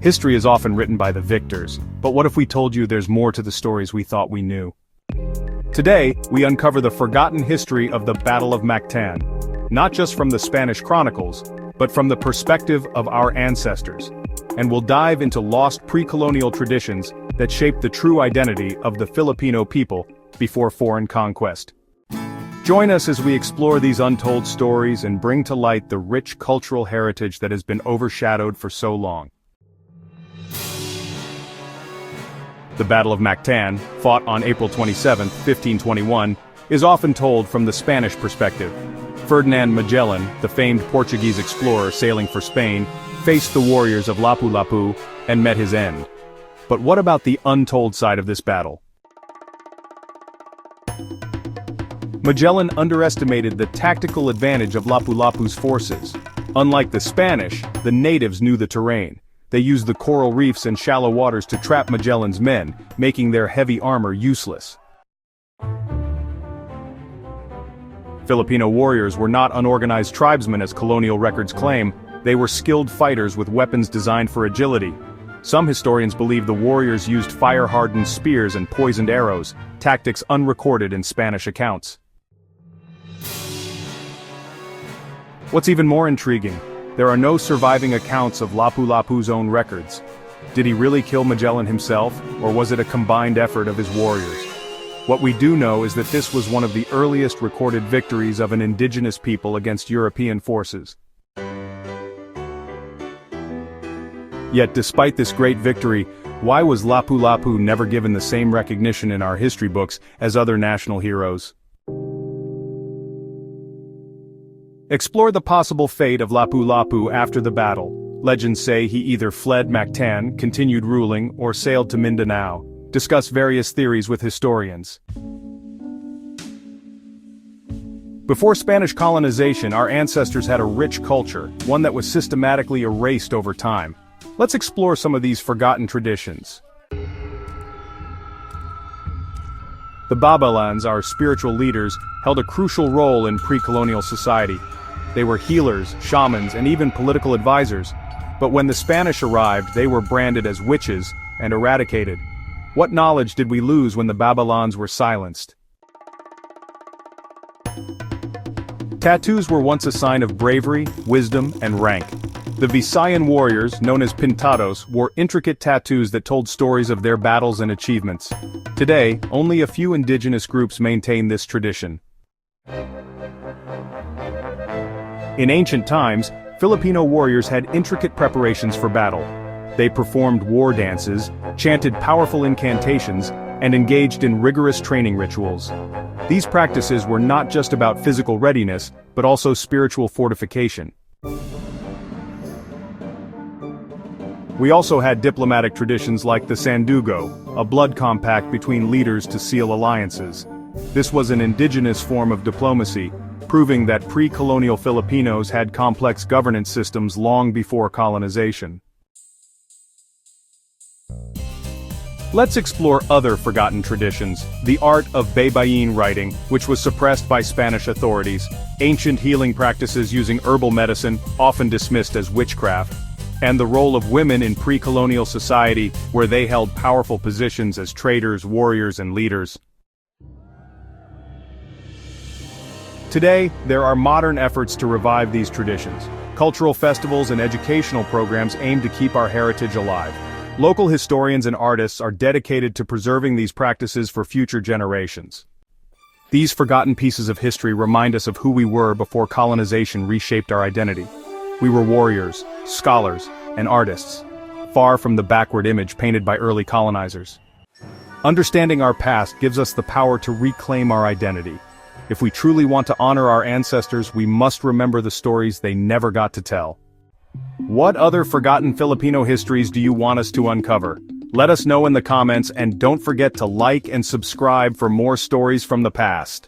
History is often written by the victors, but what if we told you there's more to the stories we thought we knew? Today, we uncover the forgotten history of the Battle of Mactan, not just from the Spanish Chronicles, but from the perspective of our ancestors. And we'll dive into lost pre-colonial traditions that shaped the true identity of the Filipino people before foreign conquest. Join us as we explore these untold stories and bring to light the rich cultural heritage that has been overshadowed for so long. The Battle of Mactan, fought on April 27, 1521, is often told from the Spanish perspective. Ferdinand Magellan, the famed Portuguese explorer sailing for Spain, faced the warriors of Lapu-Lapu and met his end. But what about the untold side of this battle? Magellan underestimated the tactical advantage of Lapu-Lapu's forces. Unlike the Spanish, the natives knew the terrain. They used the coral reefs and shallow waters to trap Magellan's men, making their heavy armor useless. Filipino warriors were not unorganized tribesmen as colonial records claim. They were skilled fighters with weapons designed for agility. Some historians believe the warriors used fire-hardened spears and poisoned arrows, tactics unrecorded in Spanish accounts. What's even more intriguing, there are no surviving accounts of Lapu-Lapu's own records. Did he really kill Magellan himself, or was it a combined effort of his warriors? What we do know is that this was one of the earliest recorded victories of an indigenous people against European forces. Yet despite this great victory, why was Lapu-Lapu never given the same recognition in our history books as other national heroes? Explore the possible fate of Lapu-Lapu after the battle. Legends say he either fled Mactan, continued ruling, or sailed to Mindanao. Discuss various theories with historians. Before Spanish colonization, our ancestors had a rich culture, one that was systematically erased over time. Let's explore some of these forgotten traditions. The Babelans, our spiritual leaders, held a crucial role in pre-colonial society. They were healers, shamans, and even political advisors. But when the Spanish arrived, they were branded as witches and eradicated. What knowledge did we lose when the Babelans were silenced? Tattoos were once a sign of bravery, wisdom, and rank. The Visayan warriors, known as pintados, wore intricate tattoos that told stories of their battles and achievements. Today, only a few indigenous groups maintain this tradition. In ancient times, Filipino warriors had intricate preparations for battle. They performed war dances, chanted powerful incantations, and engaged in rigorous training rituals. These practices were not just about physical readiness, but also spiritual fortification. We also had diplomatic traditions like the Sandugo, a blood compact between leaders to seal alliances. This was an indigenous form of diplomacy, proving that pre-colonial Filipinos had complex governance systems long before colonization. Let's explore other forgotten traditions. The art of baybayin writing, which was suppressed by Spanish authorities. Ancient healing practices using herbal medicine, often dismissed as witchcraft. And the role of women in pre-colonial society, where they held powerful positions as traders, warriors, and leaders. Today, there are modern efforts to revive these traditions. Cultural festivals and educational programs aim to keep our heritage alive. Local historians and artists are dedicated to preserving these practices for future generations. These forgotten pieces of history remind us of who we were before colonization reshaped our identity. We were warriors, scholars, and artists, far from the backward image painted by early colonizers. Understanding our past gives us the power to reclaim our identity. If we truly want to honor our ancestors, we must remember the stories they never got to tell. What other forgotten Filipino histories do you want us to uncover? Let us know in the comments, and don't forget to like and subscribe for more stories from the past.